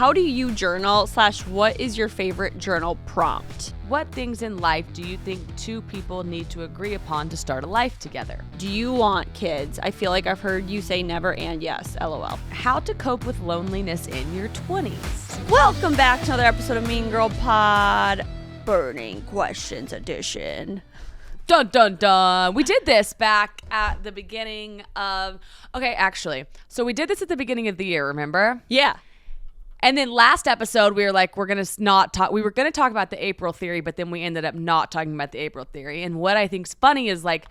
how do you journal / what is your favorite journal prompt? What things in life do you think two people need to agree upon to start a life together? Do you want kids? I feel like I've heard you say never and yes, LOL. How to cope with loneliness in your 20s. Welcome back to another episode of Mean Girl Pod, Burning Questions Edition. Dun, dun, dun. We did this back at the beginning of... Okay, actually. So we did this at the beginning of the year, remember? Yeah. And then last episode, we were like, we're going to not talk... We were going to talk about the April theory, but then we ended up not talking about the April theory. And what I think's funny is like...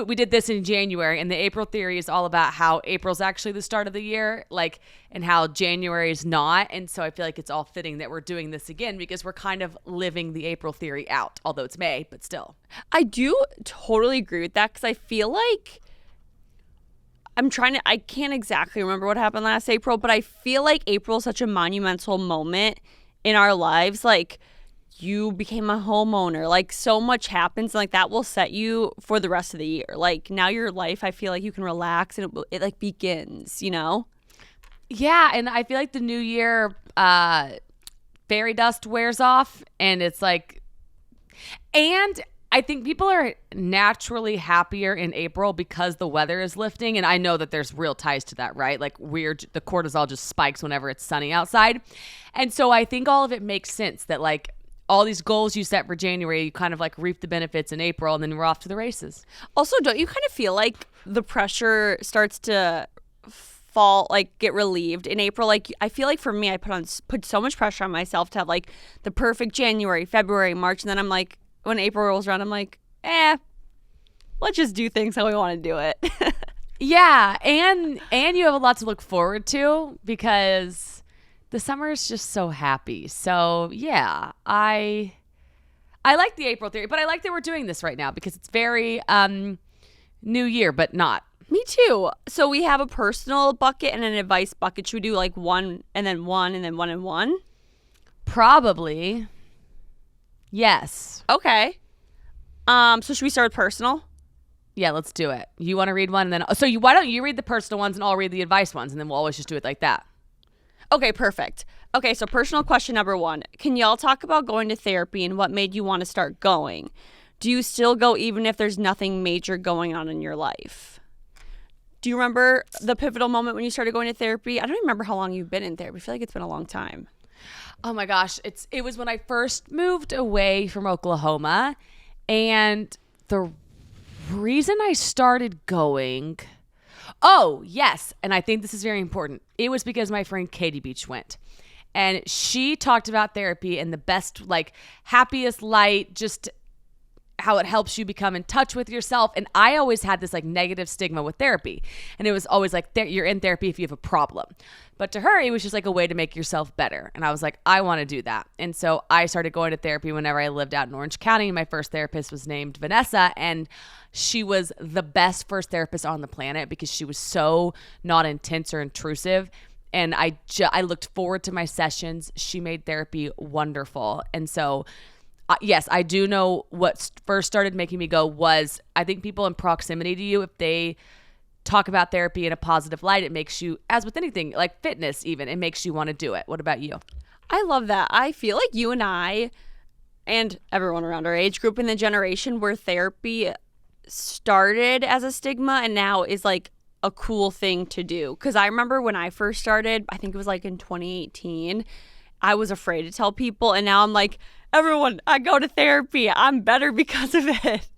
We did this in January, and the April theory is all about how April's actually the start of the year, like, and how January is not. And so I feel like it's all fitting that we're doing this again because we're kind of living the April theory out, although it's May, but still. I do totally agree with that because I feel like I can't exactly remember what happened last April, but I feel like April is such a monumental moment in our lives. Like, you became a homeowner, like so much happens, and like that will set you for the rest of the year. Like now your life, I feel like you can relax and it like begins, you know? Yeah, and I feel like the new year fairy dust wears off, and it's like, and I think people are naturally happier in April because the weather is lifting, and I know that there's real ties to that, right? Like the cortisol just spikes whenever it's sunny outside. And so I think all of it makes sense that like all these goals you set for January, you kind of like reap the benefits in April, and then we're off to the races. Also, don't you kind of feel like the pressure starts to fall, like get relieved in April? Like I feel like for me, I put so much pressure on myself to have like the perfect January, February, March, and then I'm like, when April rolls around, I'm like, let's just do things how we want to do it. Yeah, and you have a lot to look forward to because the summer is just so happy. So yeah, I like the April theory, but I like that we're doing this right now because it's very new year, but not. Me too. So we have a personal bucket and an advice bucket. Should we do like one and then one and then one and one? Probably. Yes. Okay. So should we start with personal? Yeah, let's do it. You want to read one and then why don't you read the personal ones and I'll read the advice ones, and then we'll always just do it like that. Okay, perfect. Okay, so personal question number 1. Can y'all talk about going to therapy and what made you want to start going? Do you still go even if there's nothing major going on in your life? Do you remember the pivotal moment when you started going to therapy? I don't even remember how long you've been in therapy. I feel like it's been a long time. Oh my gosh, it was when I first moved away from Oklahoma, and the reason I started going... Oh, yes. And I think this is very important. It was because my friend Katie Beach went. And she talked about therapy and the best, like, happiest light, just how it helps you become in touch with yourself. And I always had this, like, negative stigma with therapy. And it was always like, you're in therapy if you have a problem. But to her, it was just like a way to make yourself better. And I was like, I want to do that. And so I started going to therapy whenever I lived out in Orange County. My first therapist was named Vanessa, and she was the best first therapist on the planet because she was so not intense or intrusive. And I looked forward to my sessions. She made therapy wonderful. And so, yes, I do know what first started making me go was, I think people in proximity to you, if they talk about therapy in a positive light, it makes you, as with anything, like fitness even, it makes you want to do it. What about you? I love that. I feel like you and I and everyone around our age group in the generation where therapy started as a stigma and now is like a cool thing to do. Because I remember when I first started, I think it was like in 2018, I was afraid to tell people, and now I'm like, everyone, I go to therapy. I'm better because of it.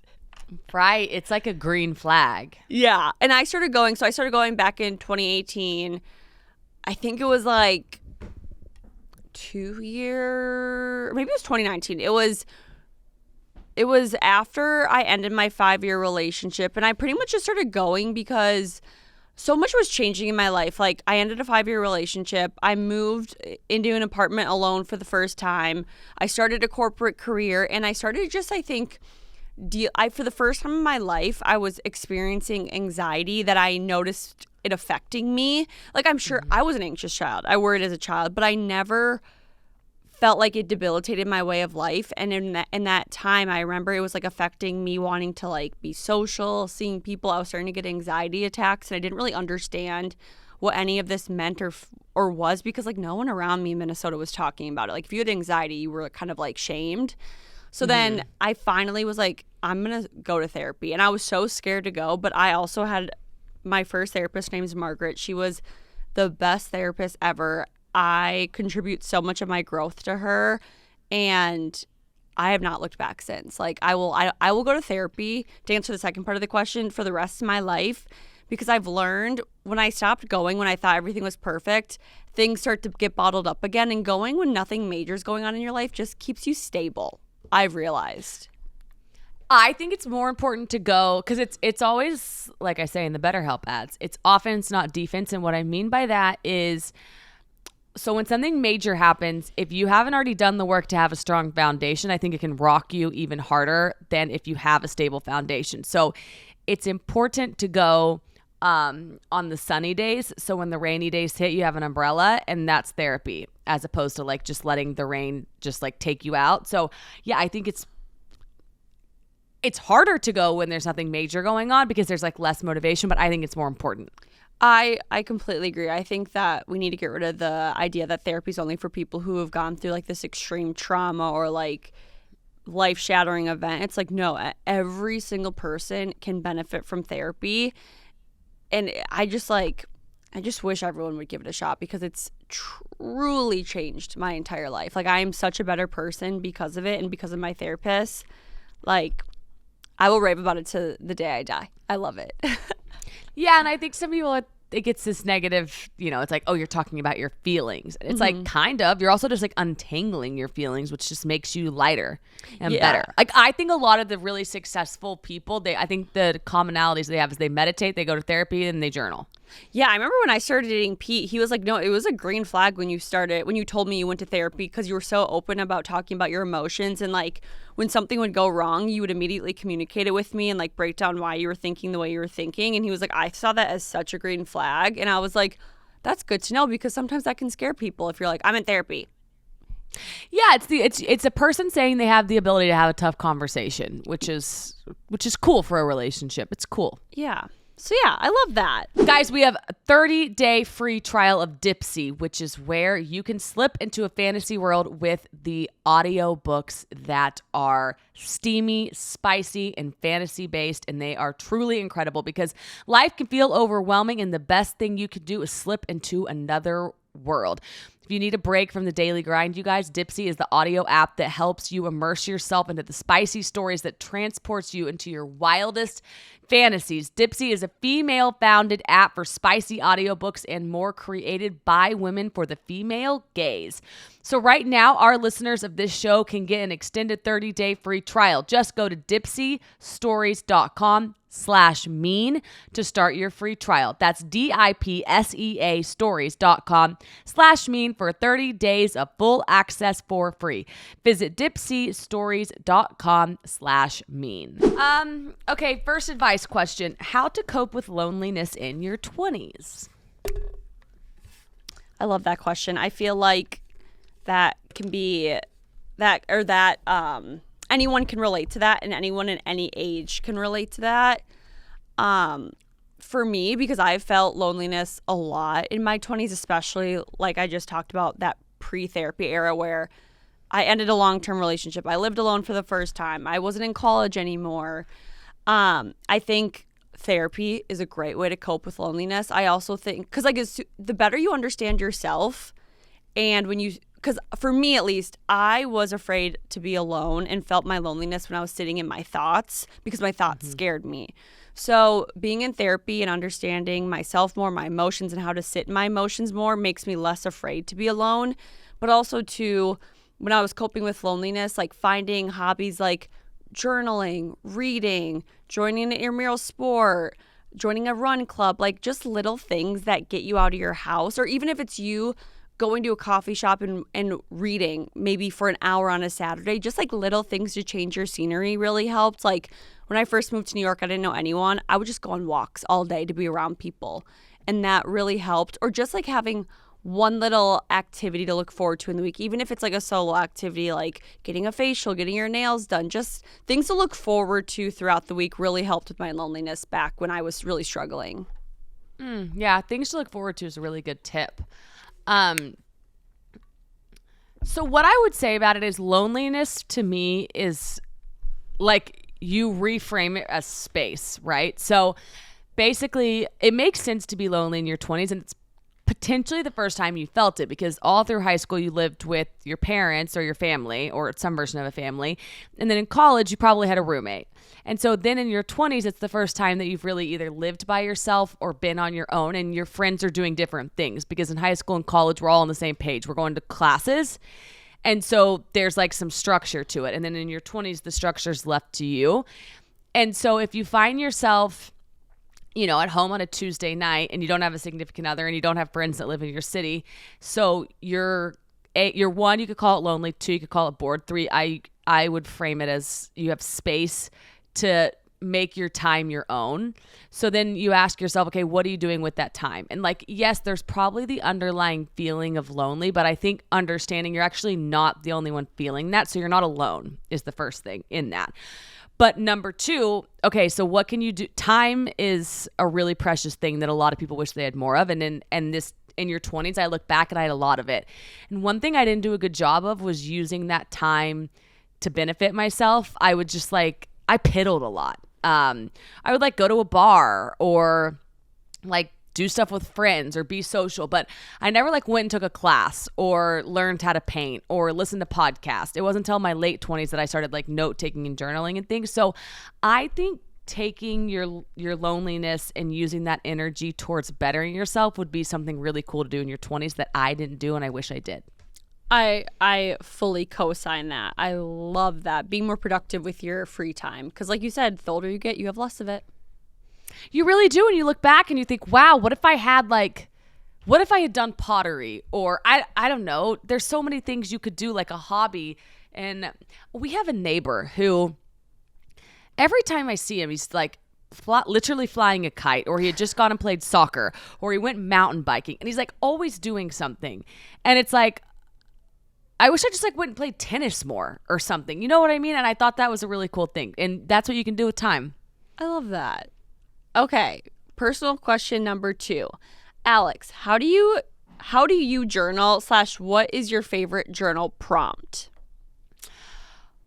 Right. It's like a green flag. Yeah. And I started going back in 2018. I think it was like 2 years, maybe it was 2019. It was after I ended my 5-year relationship, and I pretty much just started going because so much was changing in my life. Like, I ended a 5-year relationship. I moved into an apartment alone for the first time. I started a corporate career, and I started just, I think, for the first time in my life, I was experiencing anxiety that I noticed it affecting me. Like, I'm sure I was an anxious child. I worried as a child, but I never felt like it debilitated my way of life. And in that time, I remember it was like affecting me wanting to like be social, seeing people. I was starting to get anxiety attacks, and I didn't really understand what any of this meant or was, because like no one around me in Minnesota was talking about it. Like if you had anxiety, you were kind of like shamed. So then I finally was like, I'm going to go to therapy. And I was so scared to go, but I also had my first therapist, named Margaret. She was the best therapist ever. I contribute so much of my growth to her, and I have not looked back since. Like I will go to therapy, to answer the second part of the question, for the rest of my life, because I've learned when I stopped going, when I thought everything was perfect, things start to get bottled up again, and going when nothing major is going on in your life just keeps you stable. I've realized. I think it's more important to go because it's always, like I say in the BetterHelp ads, it's offense, not defense. And what I mean by that is, so when something major happens, if you haven't already done the work to have a strong foundation, I think it can rock you even harder than if you have a stable foundation. So it's important to go on the sunny days. So when the rainy days hit, you have an umbrella, and that's therapy, as opposed to like just letting the rain just like take you out. So yeah, I think it's harder to go when there's nothing major going on because there's like less motivation, but I think it's more important. I completely agree. I think that we need to get rid of the idea that therapy is only for people who have gone through like this extreme trauma or like life-shattering event. It's like, no, every single person can benefit from therapy. And I just wish everyone would give it a shot, because it's truly changed my entire life. Like I am such a better person because of it, and because of my therapist. Like I will rave about it to the day I die. I love it. Yeah, and I think some people, it gets this negative, it's like, oh, you're talking about your feelings. And it's like, kind of. You're also just like untangling your feelings, which just makes you lighter and better. Like I think a lot of the really successful people, I think the commonalities they have is they meditate, they go to therapy, and they journal. Yeah, I remember when I started dating Pete, he was like, no, it was a green flag when you told me you went to therapy, because you were so open about talking about your emotions, and like when something would go wrong, you would immediately communicate it with me and like break down why you were thinking the way you were thinking. And he was like, I saw that as such a green flag. And I was like, that's good to know, because sometimes that can scare people if you're like, I'm in therapy. Yeah, it's a person saying they have the ability to have a tough conversation, which is cool for a relationship. It's cool. Yeah. So yeah, I love that. Guys, we have a 30-day free trial of Dipsea, which is where you can slip into a fantasy world with the audiobooks that are steamy, spicy, and fantasy-based, and they are truly incredible, because life can feel overwhelming, and the best thing you can do is slip into another world. If you need a break from the daily grind, you guys, Dipsea is the audio app that helps you immerse yourself into the spicy stories that transports you into your wildest fantasies. Dipsea is a female-founded app for spicy audiobooks and more, created by women for the female gaze. So right now, our listeners of this show can get an extended 30-day free trial. Just go to dipseastories.com/mean to start your free trial. That's DIPSEA stories.com/mean for 30 days of full access for free. Visit dipseastories.com/mean. Okay, first advice question. How to cope with loneliness in your 20s? I love that question. I feel like that can be anyone can relate to that, and anyone in any age can relate to that. For me, because I've felt loneliness a lot in my 20s, especially like I just talked about, that pre-therapy era where I ended a long-term relationship. I lived alone for the first time. I wasn't in college anymore. I think therapy is a great way to cope with loneliness. I also think, because like the better you understand yourself, and because for me at least, I was afraid to be alone and felt my loneliness when I was sitting in my thoughts, because my thoughts scared me. So being in therapy and understanding myself more, my emotions, and how to sit in my emotions more makes me less afraid to be alone. But also too, when I was coping with loneliness, like finding hobbies like journaling, reading, joining an intramural sport, joining a run club, like just little things that get you out of your house. Or even if it's you going to a coffee shop and reading maybe for an hour on a Saturday, just like little things to change your scenery really helped. Like when I first moved to New York, I didn't know anyone. I would just go on walks all day to be around people, and that really helped. Or just like having one little activity to look forward to in the week, even if it's like a solo activity, like getting a facial, getting your nails done, just things to look forward to throughout the week really helped with my loneliness back when I was really struggling. Yeah, things to look forward to is a really good tip. Um, so what I would say about it is loneliness to me is like you reframe it as space, right? So basically, it makes sense to be lonely in your 20s, and it's potentially the first time you felt it because all through high school you lived with your parents or your family or some version of a family. And then in college, you probably had a roommate. And so then in your 20s, it's the first time that you've really either lived by yourself or been on your own, and your friends are doing different things because in high school and college, we're all on the same page. We're going to classes. And so there's like some structure to it. And then in your 20s, the structure's left to you. And so if you find yourself, you know, at home on a Tuesday night and you don't have a significant other and you don't have friends that live in your city, so you're one, you could call it lonely. Two, you could call it bored. Three, I would frame it as you have space to make your time your own. So then you ask yourself, okay, what are you doing with that time? And like, yes, there's probably the underlying feeling of lonely, but I think understanding you're actually not the only one feeling that. So you're not alone is the first thing in that. But number two, okay, so what can you do? Time is a really precious thing that a lot of people wish they had more of. And in your 20s, I look back and I had a lot of it. And one thing I didn't do a good job of was using that time to benefit myself. I would just like, I piddled a lot. I would like go to a bar or like do stuff with friends or be social, but I never like went and took a class or learned how to paint or listened to podcasts. It wasn't until my late 20s that I started like note taking and journaling and things. So I think taking your loneliness and using that energy towards bettering yourself would be something really cool to do in your 20s that I didn't do and I wish I did. I fully co-sign that. I love that. Being more productive with your free time. Because like you said, the older you get, you have less of it. You really do. And you look back and you think, wow, what if I had done pottery? Or I don't know. There's so many things you could do, like a hobby. And we have a neighbor who every time I see him, he's like literally flying a kite, or he had just gone and played soccer, or he went mountain biking. And he's like always doing something. And it's like, I wish I just like went and played tennis more or something. You know what I mean? And I thought that was a really cool thing. And that's what you can do with time. I love that. Okay, personal question number 2. Alex, how do you journal / what is your favorite journal prompt?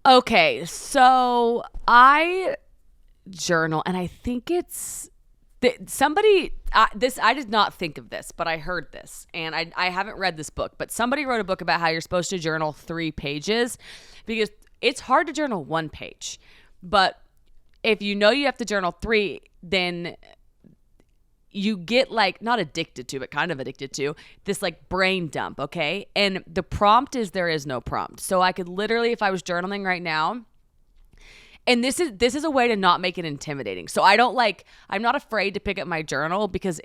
Okay, so I journal, and I think it's I did not think of this, but I heard this, and I haven't read this book, but somebody wrote a book about how you're supposed to journal 3 pages because it's hard to journal 1 page. But if you know you have to journal 3, then you get like not addicted to, but kind of addicted to this like brain dump, okay? And the prompt is there is no prompt. So I could literally, if I was journaling right now, and this is a way to not make it intimidating. So I'm not afraid to pick up my journal because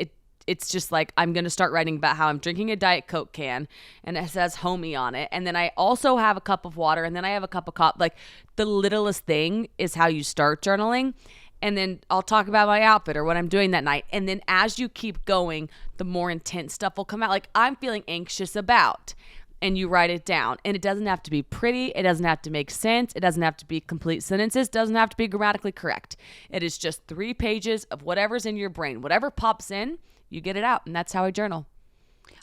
it's just like I'm going to start writing about how I'm drinking a Diet Coke can and it says homie on it. And then I also have a cup of water and then I have a cup of coffee. Like the littlest thing is how you start journaling. And then I'll talk about my outfit or what I'm doing that night. And then as you keep going, the more intense stuff will come out. Like I'm feeling anxious about. And you write it down. And it doesn't have to be pretty. It doesn't have to make sense. It doesn't have to be complete sentences. It doesn't have to be grammatically correct. It is just 3 pages of whatever's in your brain. Whatever pops in, you get it out. And that's how I journal.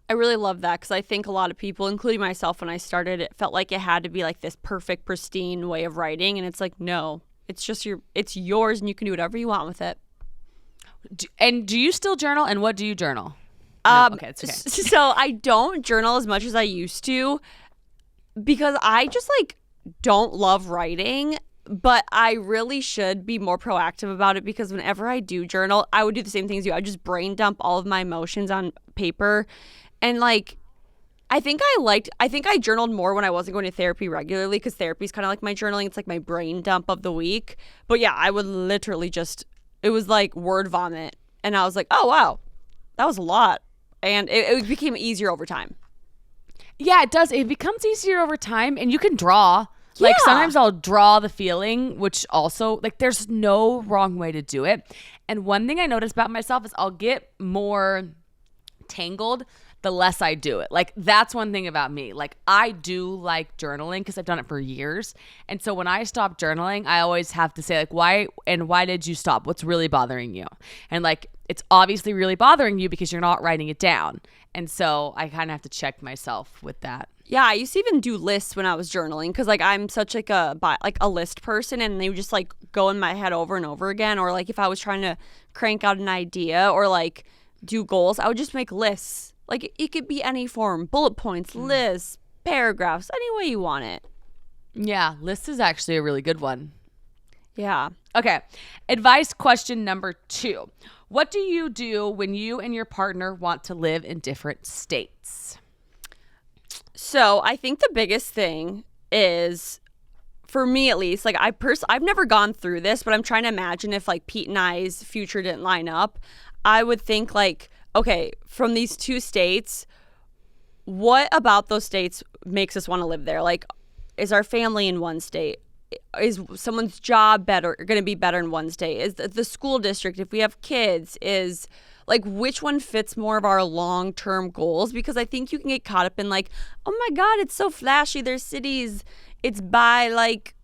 I really love that because I think a lot of people, including myself when I started, it felt like it had to be like this perfect, pristine way of writing. And it's like, no, it's just it's yours and you can do whatever you want with it. And do you still journal? And what do you journal? No, okay, it's okay. So I don't journal as much as I used to because I just like don't love writing, but I really should be more proactive about it because whenever I do journal, I would do the same thing as you. I just brain dump all of my emotions on paper. And like, I think I journaled more when I wasn't going to therapy regularly because therapy is kind of like my journaling. It's like my brain dump of the week. But yeah, I would literally it was like word vomit. And I was like, oh, wow, that was a lot. And it became easier over time. Yeah, it does. It becomes easier over time and you can draw. Yeah. Like sometimes I'll draw the feeling, which also like there's no wrong way to do it. And one thing I noticed about myself is I'll get more tangled the less I do it. Like that's one thing about me. Like I do like journaling because I've done it for years. And so when I stop journaling, I always have to say like, why did you stop? What's really bothering you? And like, it's obviously really bothering you because you're not writing it down. And so I kind of have to check myself with that. Yeah, I used to even do lists when I was journaling because like I'm such like a list person, and they would just like go in my head over and over again. Or like if I was trying to crank out an idea or like do goals, I would just make lists. Like it could be any form, bullet points, lists, paragraphs, any way you want it. Yeah, list is actually a really good one. Yeah. Okay. Advice question number 2. What do you do when you and your partner want to live in different states? So I think the biggest thing is, for me at least, like I've never gone through this, but I'm trying to imagine if like Pete and I's future didn't line up. I would think like, okay, from these 2 states, what about those states makes us want to live there? Like, is our family in one state? Is someone's job going to be better in one state? Is the school district, if we have kids, is like which one fits more of our long-term goals? Because I think you can get caught up in like, oh my God, it's so flashy. There's cities. It's by like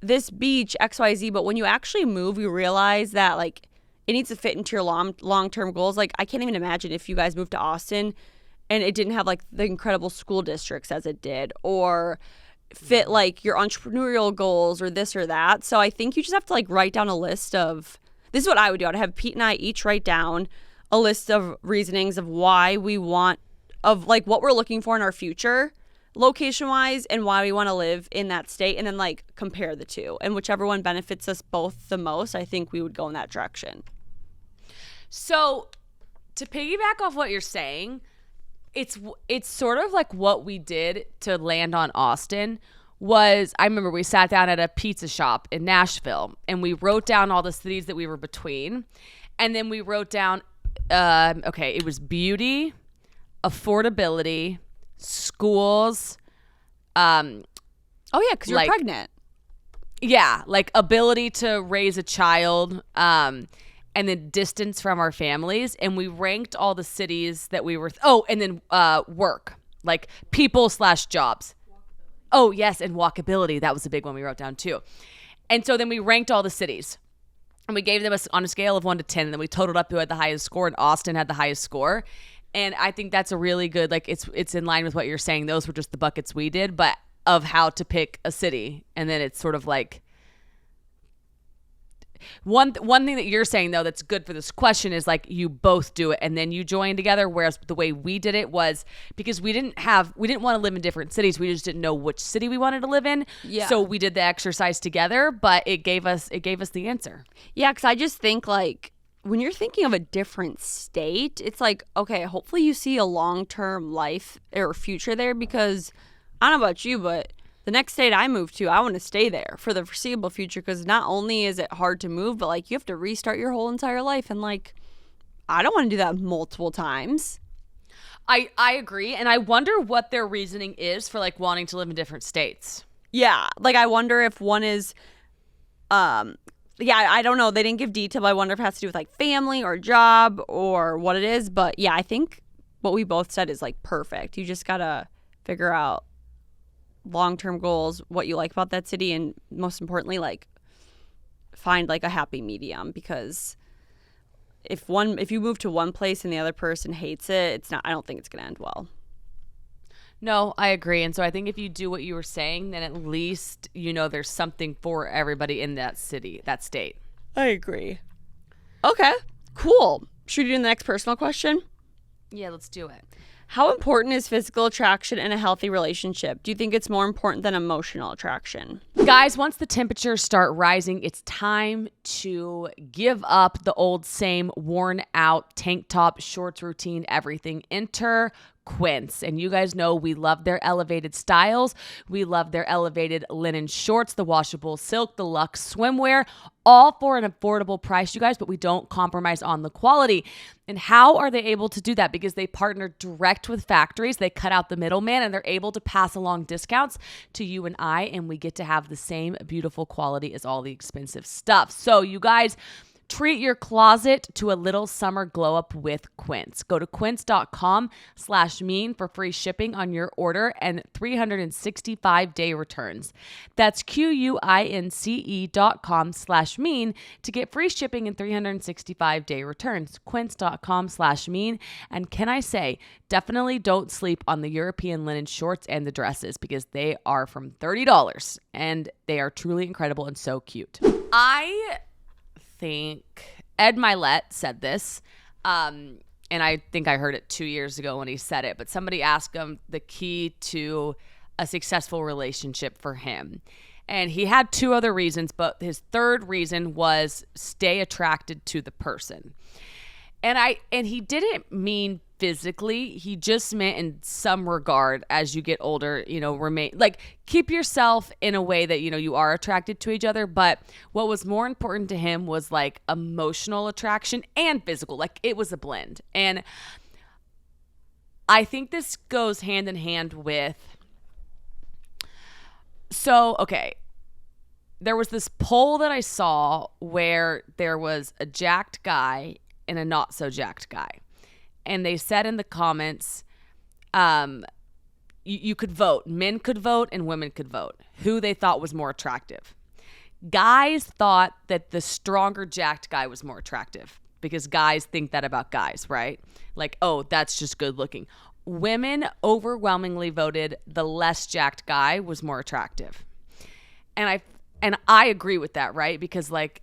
this beach, XYZ. But when you actually move, you realize that like it needs to fit into your long-term goals. Like I can't even imagine if you guys moved to Austin and it didn't have like the incredible school districts as it did, or fit like your entrepreneurial goals or this or that. So I think you just have to like write down a list of, this is what I would do. I'd have Pete and I each write down a list of reasonings of why we want, of like what we're looking for in our future location wise and why we want to live in that state, and then like compare the two, and whichever one benefits us both the most, I think we would go in that direction. So to piggyback off what you're saying, it's sort of like what we did to land on Austin was, I remember we sat down at a pizza shop in Nashville and we wrote down all the cities that we were between, and then we wrote down it was beauty, affordability, schools, oh yeah, because you're like, pregnant. Yeah, like ability to raise a child, and then distance from our families. And we ranked all the cities that we were and then work, like people/jobs. Oh yes, and walkability, that was a big one we wrote down too. And so then we ranked all the cities and we gave them on a scale of 1 to 10, and then we totaled up who had the highest score, and Austin had the highest score. And I think that's a really good, like it's in line with what you're saying. Those were just the buckets we did, but of how to pick a city. And then it's sort of like one thing that you're saying though that's good for this question is like you both do it and then you join together, whereas the way we did it was because we didn't want to live in different cities. We just didn't know which city we wanted to live in. Yeah. So we did the exercise together, but it gave us the answer. Yeah, because I just think like when you're thinking of a different state, it's like, okay, hopefully you see a long-term life or future there, because I don't know about you, but the next state I move to, I want to stay there for the foreseeable future, because not only is it hard to move, but like you have to restart your whole entire life, and like I don't want to do that multiple times. I agree, and I wonder what their reasoning is for like wanting to live in different states. Yeah, like I wonder if one is yeah, I don't know. They didn't give detail, but I wonder if it has to do with like family or job or what it is. But yeah, I think what we both said is like perfect. You just got to figure out long-term goals, what you like about that city, and most importantly, like find like a happy medium, because if you move to one place and the other person hates it, I don't think it's going to end well. No, I agree. And so I think if you do what you were saying, then at least you know there's something for everybody in that city, that state. I agree. Okay, cool. Should we do the next personal question? Yeah, let's do it. How important is physical attraction in a healthy relationship? Do you think it's more important than emotional attraction? Guys, once the temperatures start rising, it's time to give up the old same worn out tank top, shorts routine, everything. Enter Quince. And you guys know we love their elevated styles. We love their elevated linen shorts, the washable silk, the luxe swimwear, all for an affordable price, you guys, but we don't compromise on the quality. And how are they able to do that? Because they partner direct with factories. They cut out the middleman, and they're able to pass along discounts to you and I, and we get to have the same beautiful quality as all the expensive stuff. So you guys, Treat your closet to a little summer glow up with Quince. Go to quince.com/mean for free shipping on your order and 365-day returns. That's QUINCE.com/mean to get free shipping and 365-day returns. Quince.com/mean. And can I say, definitely don't sleep on the European linen shorts and the dresses because they are from $30 and they are truly incredible and so cute. I think Ed Milet said this, and I think I heard it 2 years ago when he said it, but somebody asked him the key to a successful relationship for him. And he had 2 other reasons, but his third reason was stay attracted to the person. And he didn't mean physically, he just meant in some regard as you get older, remain like keep yourself in a way that you are attracted to each other. But what was more important to him was like emotional attraction and physical, like it was a blend. And I think this goes hand in hand with, there was this poll that I saw where there was a jacked guy and a not so jacked guy. And they said in the comments, you could vote. Men could vote and women could vote who they thought was more attractive. Guys thought that the stronger jacked guy was more attractive because guys think that about guys, right? Like, oh, that's just good looking. Women overwhelmingly voted the less jacked guy was more attractive. And I agree with that, right? Because like,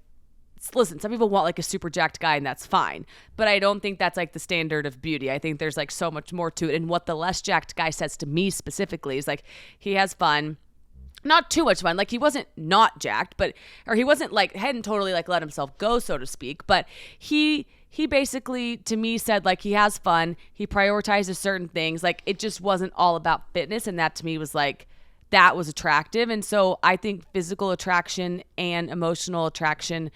listen, some people want like a super jacked guy and that's fine, but I don't think that's like the standard of beauty. I think there's like so much more to it. And what the less jacked guy says to me specifically is like, he has fun, not too much fun. Like he wasn't not jacked, or he wasn't like, hadn't totally like let himself go, so to speak. But he basically to me said like, he has fun. He prioritizes certain things. Like it just wasn't all about fitness. And that to me was like, that was attractive. And so I think physical attraction and emotional attraction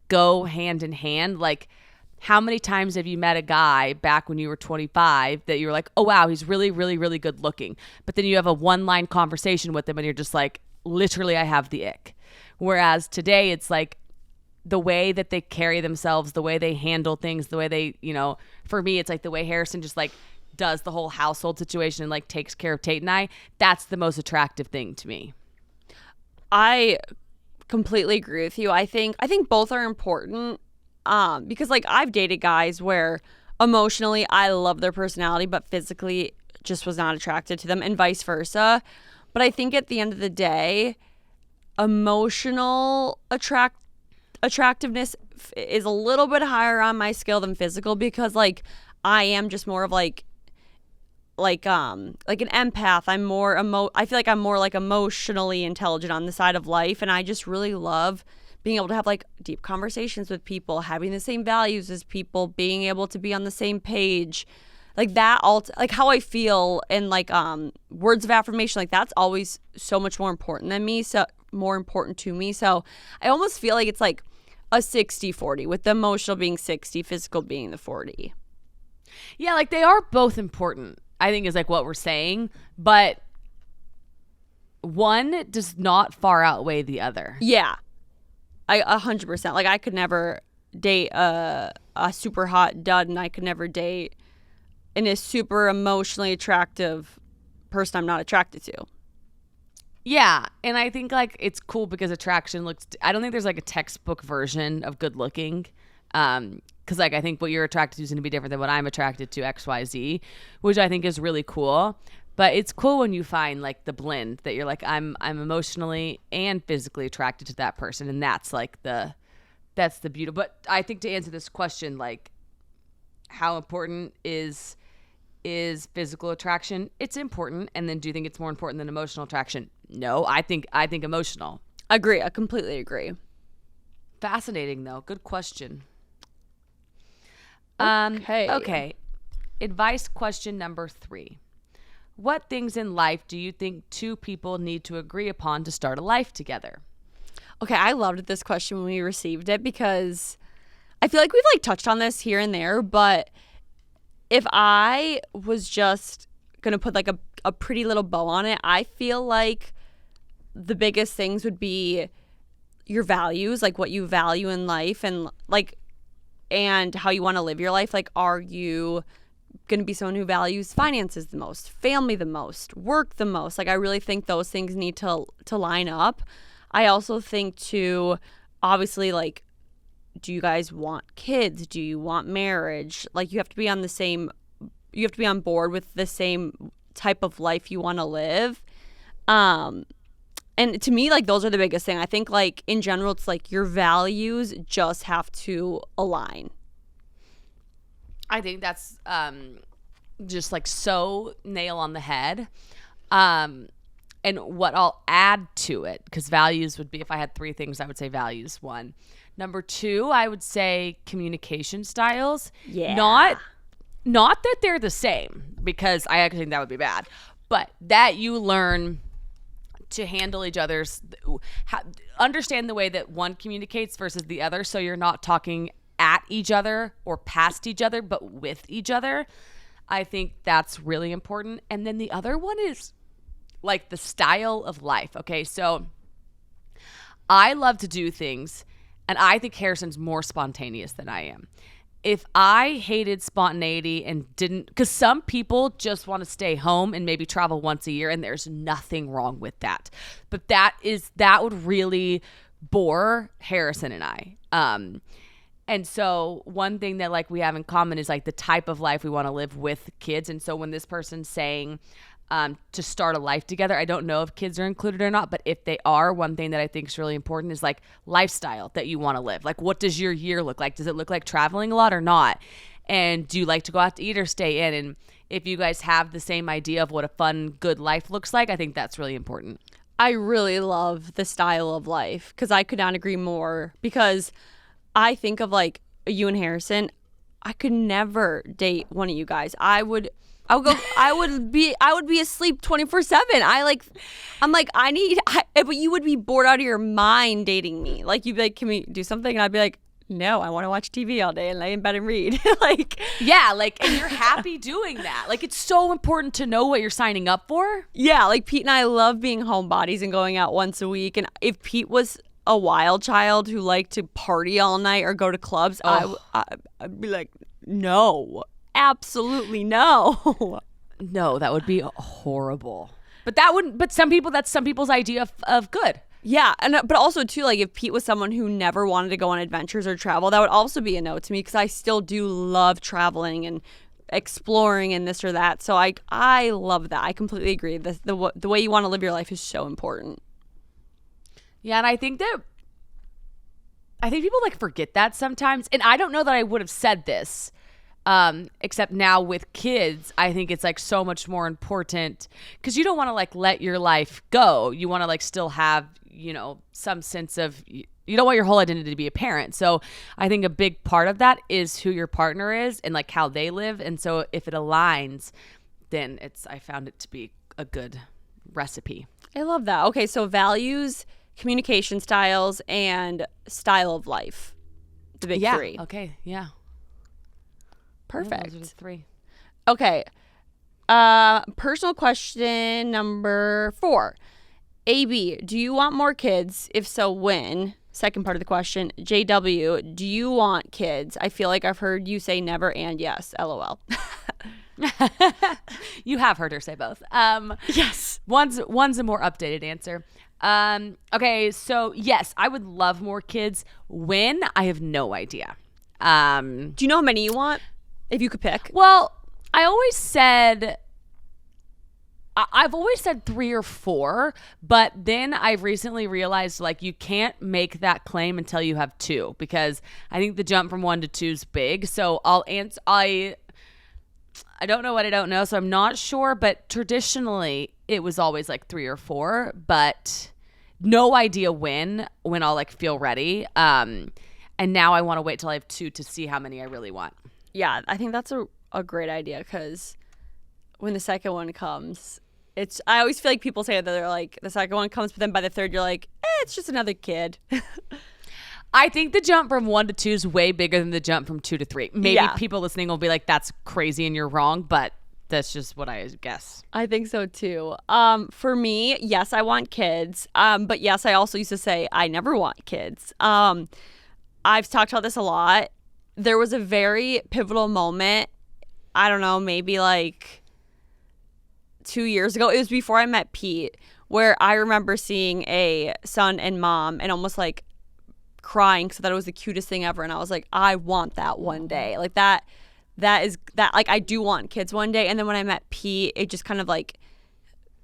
go hand in hand. Like how many times have you met a guy back when you were 25 that you're like, oh wow, he's really, really, really good looking. But then you have a one-line conversation with him and you're just like, literally, I have the ick. Whereas today it's like the way that they carry themselves, the way they handle things, the way they, for me, it's like the way Harrison just like does the whole household situation and like takes care of Tate and I. That's the most attractive thing to me. I completely agree with you. I think both are important because like I've dated guys where emotionally I love their personality but physically just was not attracted to them and vice versa. But I think at the end of the day, emotional attractiveness is a little bit higher on my scale than physical because like I am just more of like an empath. I'm more I feel like I'm more like emotionally intelligent on the side of life, and I just really love being able to have like deep conversations with people, having the same values as people, being able to be on the same page. Like that like how I feel and like words of affirmation, like that's always so much more important than me, so more important to me. So I almost feel like it's like a 60-40 with the emotional being 60, physical being the 40. Yeah, like they are both important, I think is like what we're saying, but one does not far outweigh the other. Yeah, 100%. Like I could never date a super hot dud, and I could never date a super emotionally attractive person I'm not attracted to. Yeah, and I think like it's cool because attraction looks, I don't think there's like a textbook version of good looking. Because like I think what you're attracted to is going to be different than what I'm attracted to, XYZ, which I think is really cool. But it's cool when you find like the blend that you're like, I'm emotionally and physically attracted to that person, and that's like that's the beauty. But I think to answer this question, like how important is physical attraction? It's important. And then do you think it's more important than emotional attraction? No, I think emotional. Agree. I completely agree. Fascinating though. Good question. Okay. Advice question number 3. What things in life do you think 2 people need to agree upon to start a life together? Okay, I loved this question when we received it because I feel like we've like touched on this here and there, but if I was just going to put like a pretty little bow on it, I feel like the biggest things would be your values, like what you value in life, and like, and how you want to live your life. Like, are you going to be someone who values finances the most, family the most, work the most? Like, I really think those things need to line up. I also think too, obviously, like, do you guys want kids? Do you want marriage? Like, you have to be on board with the same type of life you want to live. And to me, like, those are the biggest thing. I think, like, in general, it's like your values just have to align. I think that's just like so nail on the head. And what I'll add to it, because values would be, if I had 3 things, I would say values 1. Number 2, I would say communication styles. Yeah. Not that they're the same, because I actually think that would be bad, but that you learn to handle each other's, understand the way that one communicates versus the other, so you're not talking at each other or past each other, but with each other. I think that's really important. And then the other one is like the style of life. Okay, so I love to do things, and I think Harrison's more spontaneous than I am. If I hated spontaneity and didn't, because some people just want to stay home and maybe travel once a year, and there's nothing wrong with that. But that would really bore Harrison and I. And so one thing that like we have in common is like the type of life we want to live with kids. And so when this person's saying to start a life together, I don't know if kids are included or not, but if they are, one thing that I think is really important is like lifestyle that you want to live. Like, what does your year look like? Does it look like traveling a lot or not? And do you like to go out to eat or stay in? And if you guys have the same idea of what a fun, good life looks like, I think that's really important. I really love the style of life, because I could not agree more, because I think of like you and Harrison, I could never date one of you guys. I would be asleep 24/7. But you would be bored out of your mind dating me. Like, you'd be like, can we do something? And I'd be like, no, I want to watch TV all day and lay in bed and read. Like, yeah, like, and you're happy doing that. Like, it's so important to know what you're signing up for. Yeah, like Pete and I love being homebodies and going out once a week. And if Pete was a wild child who liked to party all night or go to clubs, I'd be like, no. Absolutely no. No, that would be horrible. But that's some people's idea of good. Yeah, but also too, like, if Pete was someone who never wanted to go on adventures or travel, that would also be a no to me, because I still do love traveling and exploring and this or that. So I love that. I completely agree. The way you want to live your life is so important. Yeah, and I think people like forget that sometimes. And I don't know that I would have said this. Except now with kids, I think it's like so much more important, because you don't want to like let your life go. You want to like still have, some sense of, you don't want your whole identity to be a parent. So I think a big part of that is who your partner is and like how they live. And so if it aligns, then I found it to be a good recipe. I love that. Okay, so values, communication styles, and style of life. The big 3. Okay, yeah. Perfect. Those are the 3. Okay. Personal question number 4. AB, do you want more kids? If so, when? Second part of the question. JW, do you want kids? I feel like I've heard you say never and yes. LOL. You have heard her say both. Yes. One's a more updated answer. Okay, so yes, I would love more kids. When? I have no idea. Do you know how many you want? If you could pick. Well, I've always said 3 or 4, but then I've recently realized like you can't make that claim until you have 2, because I think the jump from 1 to 2 is big. So I'll answer. I don't know what I don't know, so I'm not sure. But traditionally, it was always like 3 or 4, but no idea when I'll like feel ready. And now I want to wait till I have 2 to see how many I really want. Yeah, I think that's a great idea, because when the second one comes, I always feel like people say that they're like, the second one comes, but then by the third you're like, it's just another kid. I think the jump from 1 to 2 is way bigger than the jump from 2 to 3. Maybe people listening will be like, that's crazy and you're wrong, but That's just what I guess. I think so too. For me, yes, I want kids. But yes, I also used to say I never want kids. I've talked about this a lot. There was a very pivotal moment. I don't know, maybe like 2 years ago. It was before I met Pete, where I remember seeing a son and mom and almost like crying because I thought it was the cutest thing ever. And I was like, I want that one day. Like that like I do want kids one day. And then when I met Pete, it just kind of like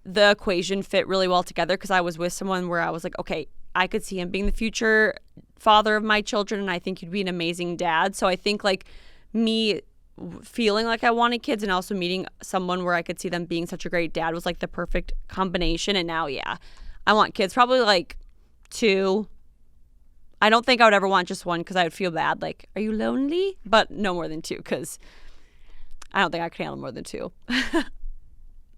the equation fit really well together because I was with someone where I was like, okay, I could see him being the future father of my children, and I think he'd be an amazing dad. So I think like me feeling like I wanted kids and also meeting someone where I could see them being such a great dad was like the perfect combination. And now, yeah, I want kids, probably like 2. I don't think I would ever want just 1 because I would feel bad. Like, are you lonely? But no more than 2 because I don't think I could handle more than 2.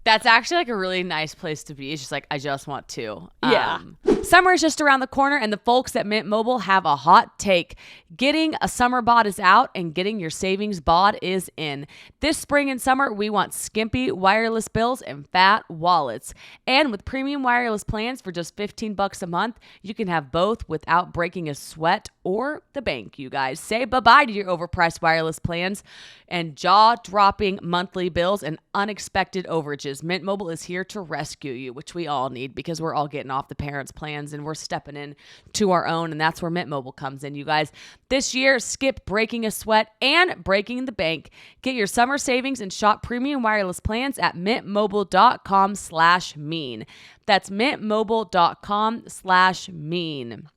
That's actually like a really nice place to be. It's just like, I just want 2. Yeah. Summer is just around the corner, and the folks at Mint Mobile have a hot take. Getting a summer bod is out, and getting your savings bod is in. This spring and summer, we want skimpy wireless bills and fat wallets. And with premium wireless plans for just $15 a month, you can have both without breaking a sweat or the bank, you guys. Say bye-bye to your overpriced wireless plans and jaw-dropping monthly bills and unexpected overages. Mint Mobile is here to rescue you, which we all need because we're all getting off the parents' plans and we're stepping in to our own, and that's where Mint Mobile comes in, you guys. This year, skip breaking a sweat and breaking the bank. Get your summer savings and shop premium wireless plans at mintmobile.com/mean. That's mintmobile.com/mean.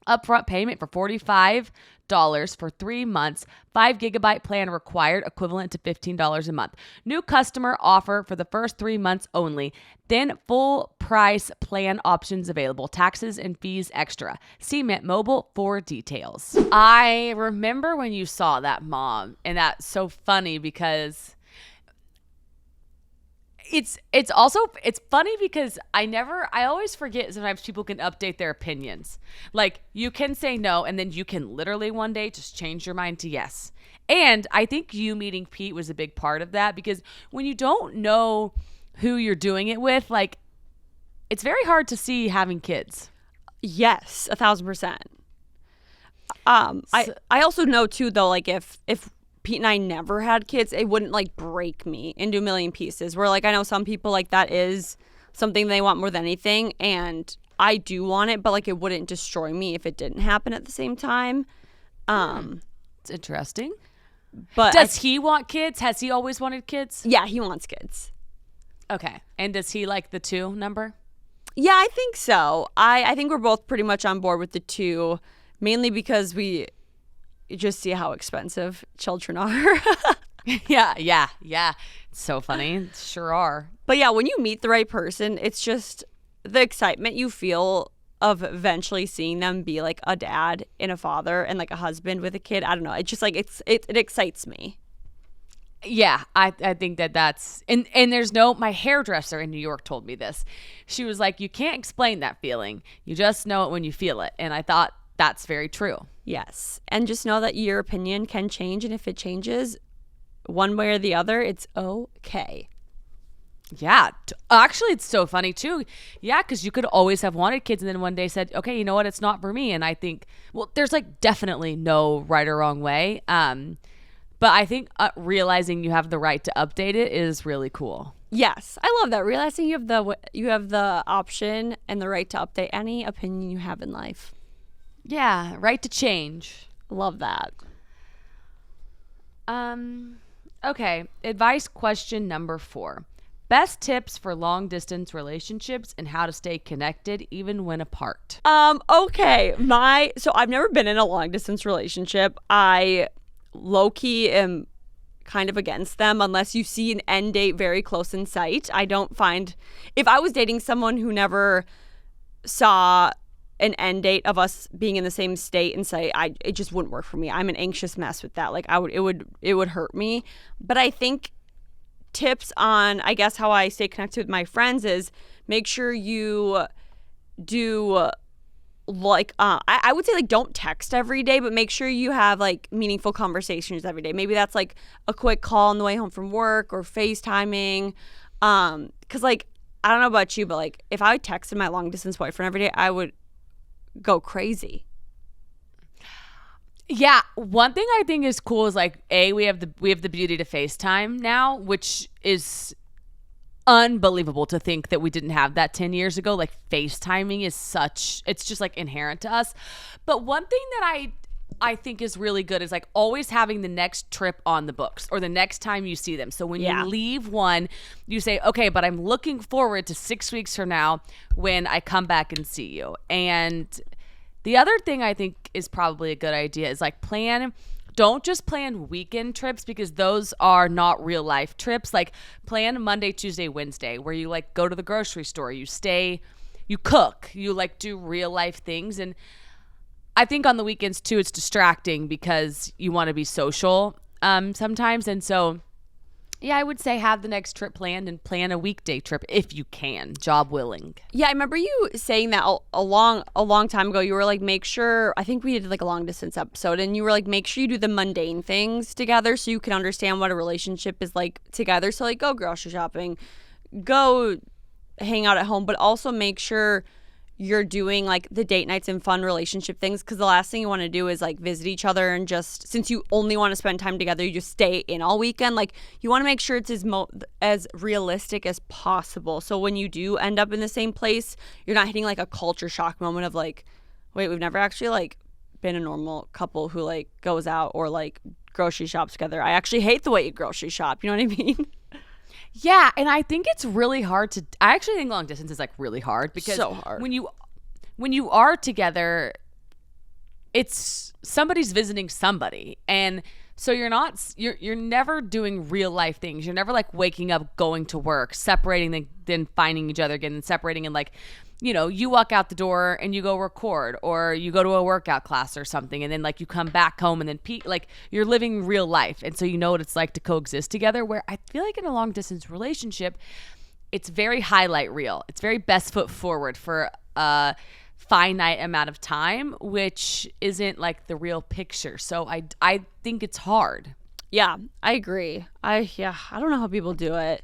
Upfront payment for $45 for 3 months. 5 gigabyte plan required, equivalent to $15 a month. New customer offer for the first 3 months only. Then full price plan options available. Taxes and fees extra. See Mint Mobile for details. I remember when you saw that, Mom, and that's so funny because it's funny because I always forget sometimes people can update their opinions. Like, you can say no, and then you can literally one day just change your mind to yes. And I think you meeting Pete was a big part of that, because when you don't know who you're doing it with, like, it's very hard to see having kids. Yes, 1,000%. I also know too, though, like if Pete and I never had kids, it wouldn't like break me into a million pieces. Where like I know some people like that is something they want more than anything, and I do want it, but like it wouldn't destroy me if it didn't happen at the same time. It's interesting. But does he want kids? Has he always wanted kids? Yeah, he wants kids. Okay. And does he like the 2 number? Yeah, I think so. I think we're both pretty much on board with the 2, mainly because we just see how expensive children are. Yeah. It's so funny. Sure are. But yeah, when you meet the right person, it's just the excitement you feel of eventually seeing them be like a dad and a father and like a husband with a kid. I don't know. It's just like it excites me. Yeah, I think that's and there's no, my hairdresser in New York told me this. She was like, you can't explain that feeling. You just know it when you feel it. And I thought that's very true. Yes. And just know that your opinion can change, and if it changes one way or the other, it's okay. Yeah. Actually, it's so funny too. Yeah, because you could always have wanted kids and then one day said, okay, you know what? It's not for me. And I think, well, there's like definitely no right or wrong way. But I think realizing you have the right to update it is really cool. Yes, I love that. Realizing you have the option and the right to update any opinion you have in life. Yeah, right to change. Love that. Okay, advice question number 4. Best tips for long distance relationships and how to stay connected even when apart. Okay. So I've never been in a long distance relationship. I low-key am kind of against them unless you see an end date very close in sight. I don't find, if I was dating someone who never saw an end date of us being in the same state and sight, it just wouldn't work for me. I'm an anxious mess with that. Like it would hurt me. But I think tips on, I guess, how I stay connected with my friends is make sure you do like I would say like don't text every day, but make sure you have like meaningful conversations every day. Maybe that's like a quick call on the way home from work or FaceTiming. Because like I don't know about you, but like if I texted my long distance boyfriend every day, I would go crazy. Yeah, one thing I think is cool is like we have the beauty to FaceTime now, which is unbelievable to think that we didn't have that 10 years ago. Like FaceTiming is it's just like inherent to us. But one thing that I think is really good is like always having the next trip on the books or the next time you see them. So when you leave one, you say, okay, but I'm looking forward to 6 weeks from now when I come back and see you. And the other thing I think is probably a good idea is like don't just plan weekend trips because those are not real life trips. Like plan Monday, Tuesday, Wednesday where you like go to the grocery store, you stay, you cook, you like do real life things. And I think on the weekends too, it's distracting because you want to be social sometimes. And so, yeah, I would say have the next trip planned and plan a weekday trip if you can, job willing. Yeah, I remember you saying that a long time ago. You were like, make sure, I think we did like a long distance episode, and you were like, make sure you do the mundane things together so you can understand what a relationship is like together. So like go grocery shopping, go hang out at home, but also make sure you're doing like the date nights and fun relationship things, because the last thing you want to do is like visit each other and just, since you only want to spend time together, you just stay in all weekend. Like you want to make sure it's as realistic as possible, so when you do end up in the same place, you're not hitting like a culture shock moment of like, wait, we've never actually like been a normal couple who like goes out or like grocery shops together. I actually hate the way you grocery shop, you know what I mean? Yeah, and I think it's really hard I actually think long distance is like really hard because so hard. When you are together, it's somebody's visiting somebody, and so you're never doing real life things. You're never like waking up, going to work, separating, then finding each other again, and separating, and like, you know, you walk out the door and you go record, or you go to a workout class or something, and then like you come back home, and then like you're living real life, and so you know what it's like to coexist together. Where I feel like in a long distance relationship, it's very highlight reel. It's very best foot forward for a finite amount of time, which isn't like the real picture. So I think it's hard. Yeah, I agree. I don't know how people do it.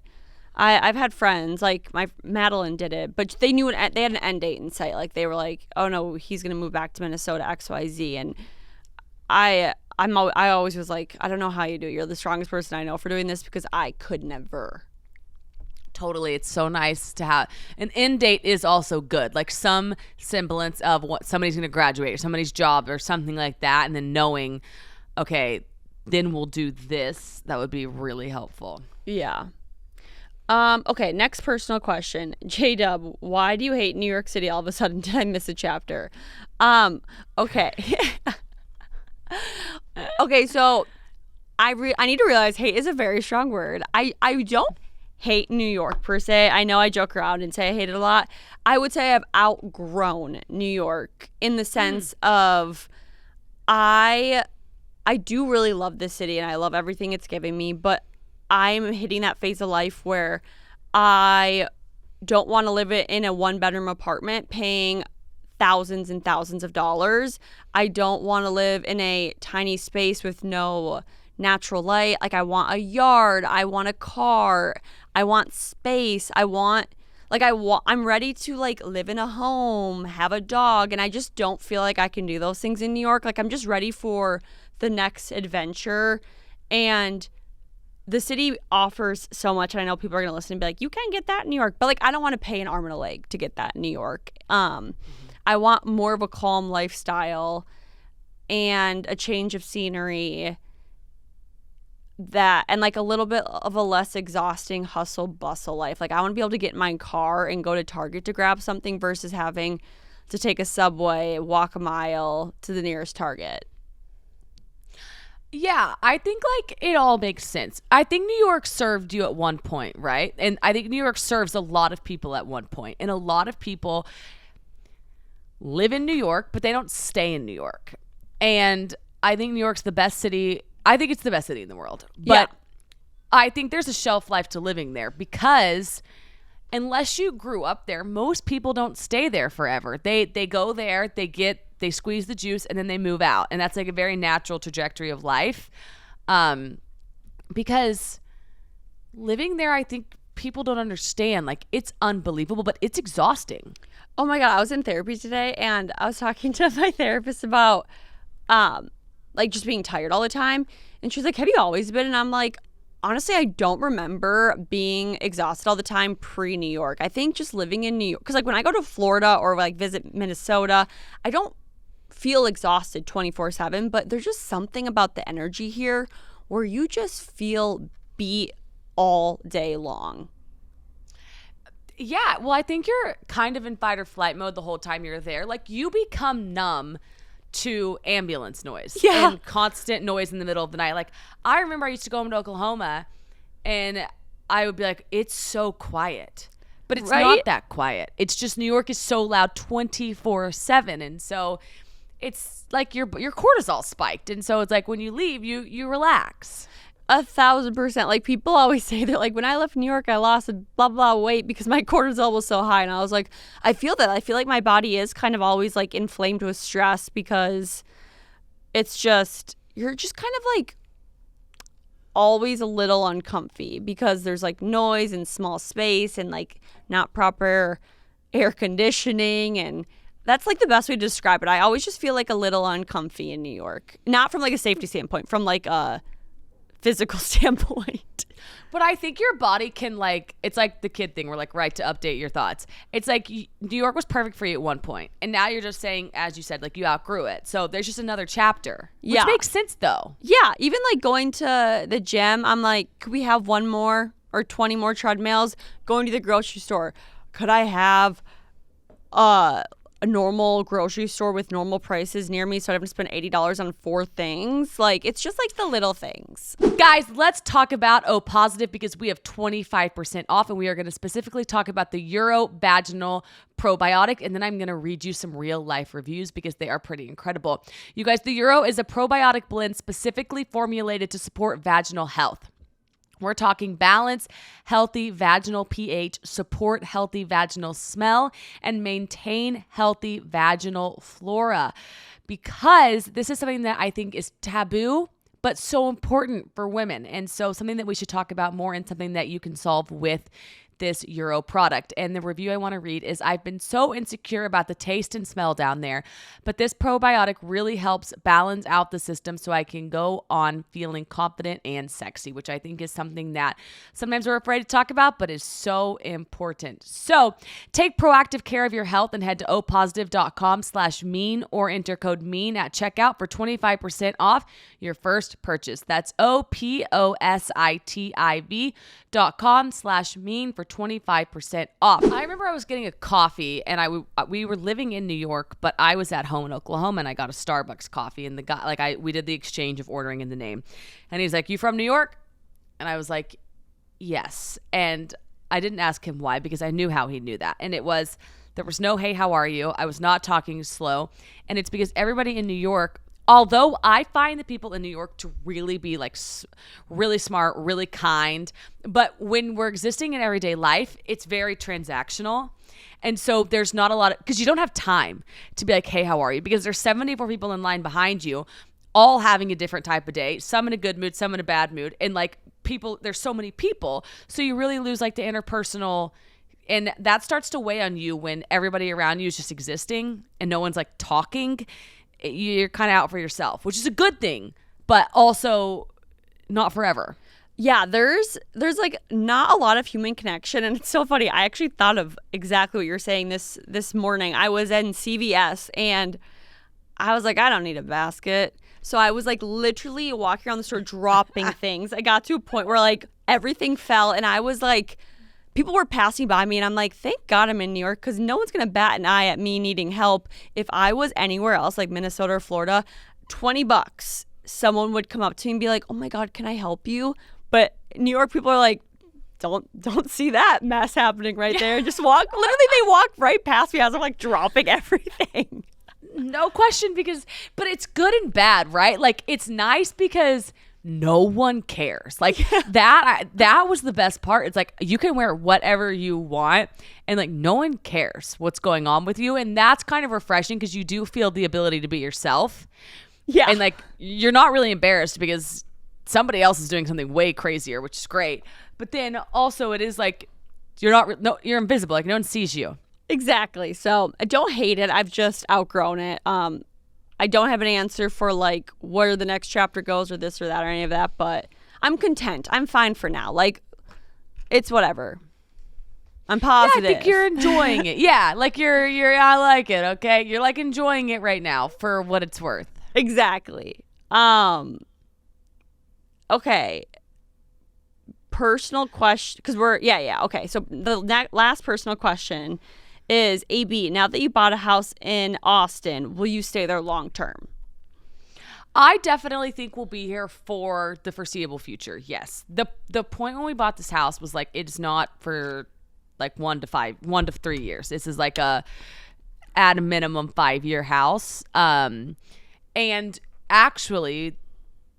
I've had friends, like Madeline did it, but they knew they had an end date in sight. Like they were like, oh no, he's gonna move back to Minnesota, XYZ. And I always was like, I don't know how you do it. You're the strongest person I know for doing this, because I could never. Totally. It's so nice to have an end date is also good. Like some semblance of what somebody's going to graduate or somebody's job or something like that. And then knowing, okay, then we'll do this. That would be really helpful. Yeah. Okay. Next personal question. J-Dub, why do you hate New York City all of a sudden? Did I miss a chapter? Okay. Okay. So I need to realize hate is a very strong word. I don't hate New York per se. I know I joke around and say I hate it a lot. I would say I've outgrown New York in the sense of I do really love this city and I love everything it's giving me, but I'm hitting that phase of life where I don't want to live in a one-bedroom apartment paying thousands and thousands of dollars. I don't want to live in a tiny space with no natural light. Like I want a yard, I want a car, I want space, I'm ready to like live in a home, have a dog, and I just don't feel like I can do those things in New York. Like I'm just ready for the next adventure, and the city offers so much. And I know people are going to listen and be like, you can't get that in New York, but like I don't want to pay an arm and a leg to get that in New York. I want more of a calm lifestyle and a change of scenery, and like a little bit of a less exhausting hustle bustle life. Like I want to be able to get in my car and go to Target to grab something versus having to take a subway, walk a mile to the nearest Target. Yeah, I think like it all makes sense. I think New York served you at one point, right? And I think New York serves a lot of people at one point. And a lot of people live in New York, but they don't stay in New York. And I think New York's the best city. I think it's the best city in the world. But I think there's a shelf life to living there because unless you grew up there, most people don't stay there forever. They go there, they squeeze the juice, and then they move out. And that's like a very natural trajectory of life. Because living there, I think people don't understand. Like, it's unbelievable, but it's exhausting. Oh my God, I was in therapy today and I was talking to my therapist about like just being tired all the time. And she's like, have you always been? And I'm like, honestly, I don't remember being exhausted all the time pre-New York. I think just living in New York, because like when I go to Florida or like visit Minnesota, I don't feel exhausted 24/7, but there's just something about the energy here where you just feel beat all day long. Yeah, well, I think you're kind of in fight or flight mode the whole time you're there. Like, you become numb to ambulance noise and constant noise in the middle of the night. Like, I remember I used to go home to Oklahoma and I would be like, it's so quiet. But it's not that quiet. It's just New York is so loud 24/7. And so it's like your cortisol spiked. And so it's like when you leave, you relax. 1,000%. Like, people always say that, like, when I left New York, I lost a blah, blah weight because my cortisol was so high. And I was like, I feel that. I feel like my body is kind of always, like, inflamed with stress because it's just, you're just kind of, like, always a little uncomfy because there's, like, noise and small space and, like, not proper air conditioning. And that's, like, the best way to describe it. I always just feel, like, a little uncomfy in New York. Not from, like, a safety standpoint, from, like, a physical standpoint. But I think your body can, like, it's like the kid thing. We're like, right, to update your thoughts. It's like New York was perfect for you at one point, and now you're just saying, as you said, like, you outgrew it. So there's just another chapter, which makes sense though. Yeah, even like going to the gym, I'm like, could we have one more or 20 more treadmills? Going to the grocery store, could I have a normal grocery store with normal prices near me so I don't have to spend $80 on 4 things? Like, it's just like the little things. Guys, let's talk about O Positive because we have 25% off, and we are going to specifically talk about the Urovaginal probiotic, and then I'm going to read you some real life reviews because they are pretty incredible. You guys, the Uro is a probiotic blend specifically formulated to support vaginal health. We're talking balance, healthy vaginal pH, support healthy vaginal smell, and maintain healthy vaginal flora. Because this is something that I think is taboo, but so important for women. And so something that we should talk about more and something that you can solve with this Uro product. And the review I want to read is, I've been so insecure about the taste and smell down there, but this probiotic really helps balance out the system so I can go on feeling confident and sexy, which I think is something that sometimes we're afraid to talk about, but is so important. So take proactive care of your health and head to opositive.com/mean or enter code MEAN at checkout for 25% off your first purchase. That's opositiv.com/mean for 25% off. I remember I was getting a coffee and we were living in New York, but I was at home in Oklahoma and I got a Starbucks coffee, and the guy, like, we did the exchange of ordering in the name, and he's like, "You from New York?" And I was like, "Yes." And I didn't ask him why because I knew how he knew that. And there was no, "Hey, how are you?" I was not talking slow. And it's because everybody in New York, although I find the people in New York to really be like really smart, really kind, but when we're existing in everyday life, it's very transactional. And so there's not a lot of, because you don't have time to be like, "Hey, how are you?" Because there's 74 people in line behind you, all having a different type of day, some in a good mood, some in a bad mood. And like people, there's so many people. So you really lose like the interpersonal, and that starts to weigh on you when everybody around you is just existing and no one's like talking. You're kind of out for yourself, which is a good thing, but also not forever. Yeah, there's like not a lot of human connection, and it's so funny. I actually thought of exactly what you're saying this morning. I was in CVS and I was like, I don't need a basket. So I was like literally walking around the store dropping things. I got to a point where like everything fell, and I was like, people were passing by me, and I'm like, thank God I'm in New York, because no one's going to bat an eye at me needing help. If I was anywhere else, like Minnesota or Florida, $20, someone would come up to me and be like, "Oh my God, can I help you?" But New York people are like, don't see that mess happening right there. Just walk. Literally, they walk right past me as I'm like dropping everything. No question, but it's good and bad, right? Like, it's nice because no one cares. Like that was the best part. It's like you can wear whatever you want and like no one cares what's going on with you. And that's kind of refreshing because you do feel the ability to be yourself. Yeah. And like you're not really embarrassed because somebody else is doing something way crazier, which is great. But then also it is like you're invisible. Like no one sees you. Exactly. So I don't hate it. I've just outgrown it. I don't have an answer for like where the next chapter goes or this or that or any of that, but I'm content. I'm fine for now. Like it's whatever. I'm positive. Yeah, I think you're enjoying it. Yeah, like you're I like it, okay? You're like enjoying it right now for what it's worth. Exactly. Okay. Personal question, because okay. So the last personal question is, AB, now that you bought a house in Austin, will you stay there long term? I definitely think we'll be here for the foreseeable future. Yes. The point when we bought this house was like it's not for like 1 to 3 years. This is like at a minimum 5-year house. And actually,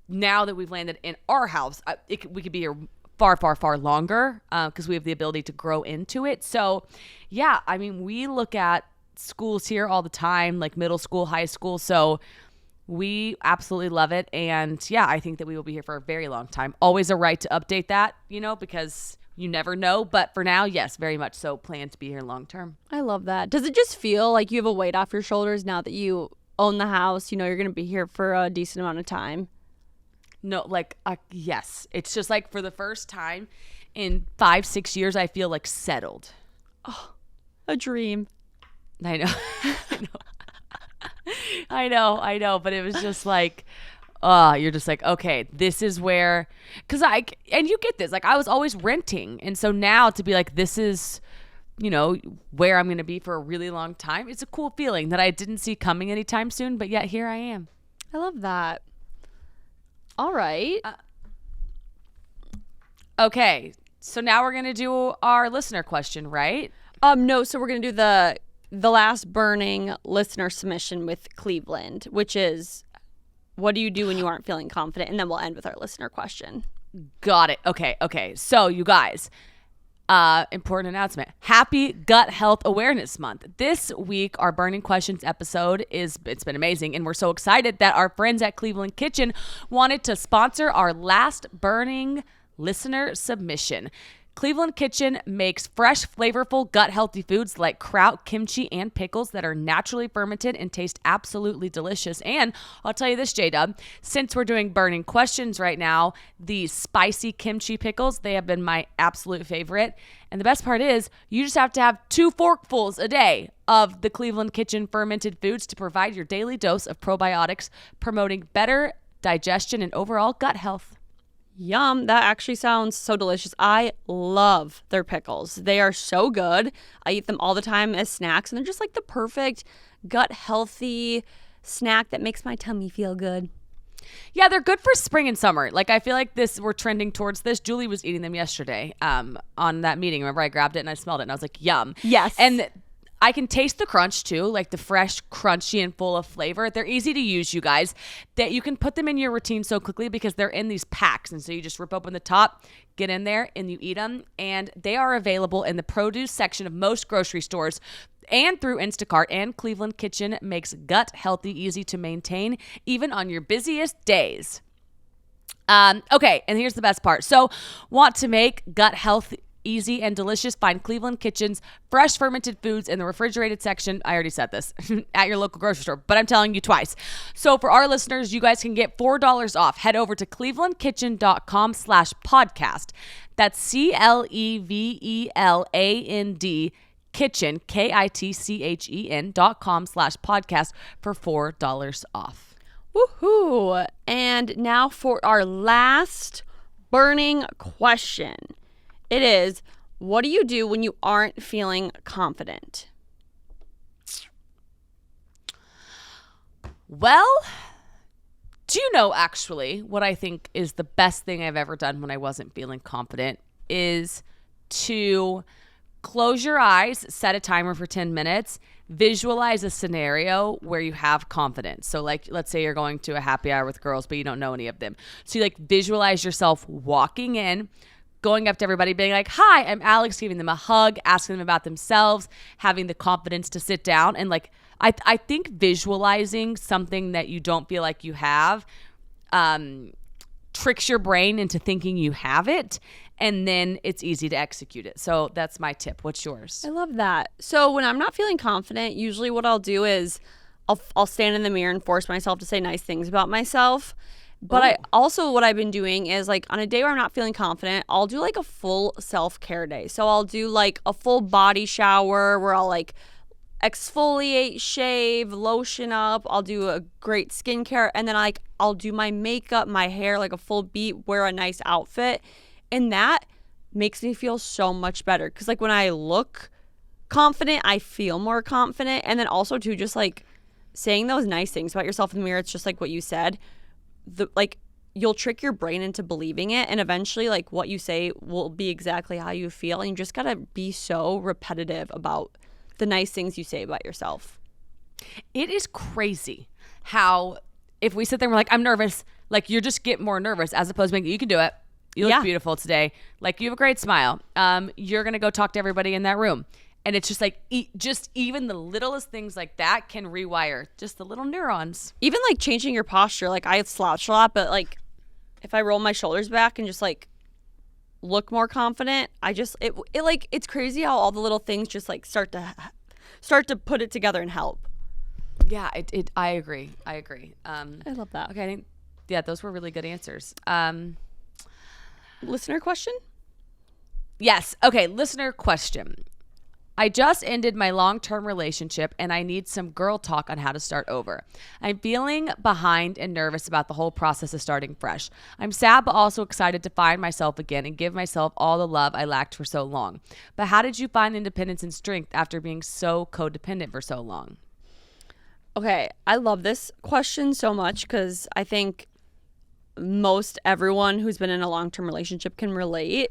now that we've landed in our house, we could be here far, far, far longer because we have the ability to grow into it. So, yeah, I mean, we look at schools here all the time, like middle school, high school. So we absolutely love it. And, yeah, I think that we will be here for a very long time. Always a right to update that, because you never know. But for now, yes, very much so. Plan to be here long term. I love that. Does it just feel like you have a weight off your shoulders now that you own the house? You're going to be here for a decent amount of time. No, like, yes. It's just like for the first time in 5-6 years, I feel like settled. Oh, a dream. I know. I know. But it was just like, you're just like, okay, this is where, and you get this, like I was always renting. And so now to be like, this is, where I'm going to be for a really long time. It's a cool feeling that I didn't see coming anytime soon, but yet here I am. I love that. All right. Okay. So now we're going to do our listener question, right? No. So we're going to do the last burning listener submission with Cleveland, which is, what do you do when you aren't feeling confident? And then we'll end with our listener question. Got it. Okay. So you guys, important announcement. Happy Gut Health Awareness Month. This week, our Burning Questions episode it's been amazing. And we're so excited that our friends at Cleveland Kitchen wanted to sponsor our last burning listener submission. Cleveland Kitchen makes fresh, flavorful, gut-healthy foods like kraut, kimchi, and pickles that are naturally fermented and taste absolutely delicious. And I'll tell you this, J-Dub, since we're doing burning questions right now, the spicy kimchi pickles, they have been my absolute favorite. And the best part is, you just have to have 2 forkfuls a day of the Cleveland Kitchen fermented foods to provide your daily dose of probiotics, promoting better digestion and overall gut health. Yum. That actually sounds so delicious. I love their pickles. They are so good. I eat them all the time as snacks, and they're just like the perfect gut healthy snack that makes my tummy feel good. Yeah, they're good for spring and summer. Like, I feel like we're trending towards this. Julie was eating them yesterday on that meeting. Remember, I grabbed it and I smelled it and I was like, yum. Yes. And I can taste the crunch too, like the fresh, crunchy, and full of flavor. They're easy to use, you guys, that you can put them in your routine so quickly because they're in these packs. And so you just rip open the top, get in there, and you eat them. And they are available in the produce section of most grocery stores and through Instacart. And Cleveland Kitchen makes gut healthy easy to maintain, even on your busiest days. Okay, and here's the best part. So, want to make gut health easy and delicious? Find Cleveland Kitchen's fresh fermented foods in the refrigerated section. I already said this at your local grocery store, but I'm telling you twice. So for our listeners, you guys can get $4 off. Head over to clevelandkitchen.com/podcast. That's CLEVELAND kitchen, KITCHEN.com/podcast for $4 off. Woohoo! And now for our last burning question. It is, what do you do when you aren't feeling confident? Well, do you know actually what I think is the best thing I've ever done when I wasn't feeling confident is to close your eyes, set a timer for 10 minutes, visualize a scenario where you have confidence. So like, let's say you're going to a happy hour with girls, but you don't know any of them. So you like visualize yourself walking in, going up to everybody, being like, hi, I'm Alex, giving them a hug, asking them about themselves, having the confidence to sit down. And like, I think visualizing something that you don't feel like you have tricks your brain into thinking you have it, and then it's easy to execute it. So that's my tip. What's yours? I love that. So when I'm not feeling confident, usually what I'll do is I'll stand in the mirror and force myself to say nice things about myself. But I also, what I've been doing is like on a day where I'm not feeling confident, I'll do like a full self-care day. So I'll do like a full body shower where I'll like exfoliate, shave, lotion up. I'll do a great skincare, and then like I'll do my makeup, my hair, like a full beat, wear a nice outfit. And that makes me feel so much better. Because like when I look confident, I feel more confident. And then also too, just like saying those nice things about yourself in the mirror, it's just like what you said. Like you'll trick your brain into believing it. And eventually like what you say will be exactly how you feel. And you just got to be so repetitive about the nice things you say about yourself. It is crazy how if we sit there and we're like, I'm nervous, like you just get more nervous as opposed to being, you can do it. You look beautiful today. Like you have a great smile. You're going to go talk to everybody in that room. And it's just like, just even the littlest things like that can rewire just the little neurons. Even like changing your posture. Like I slouch a lot, but like if I roll my shoulders back and just like look more confident, it like, it's crazy how all the little things just like start to put it together and help. Yeah, I agree. I love that. Okay, I think, those were really good answers. Listener question? Yes. Okay, listener question. I just ended my long-term relationship and I need some girl talk on how to start over. I'm feeling behind and nervous about the whole process of starting fresh. I'm sad but also excited to find myself again and give myself all the love I lacked for so long. But how did you find independence and strength after being so codependent for so long? Okay, I love this question so much because I think most everyone who's been in a long-term relationship can relate.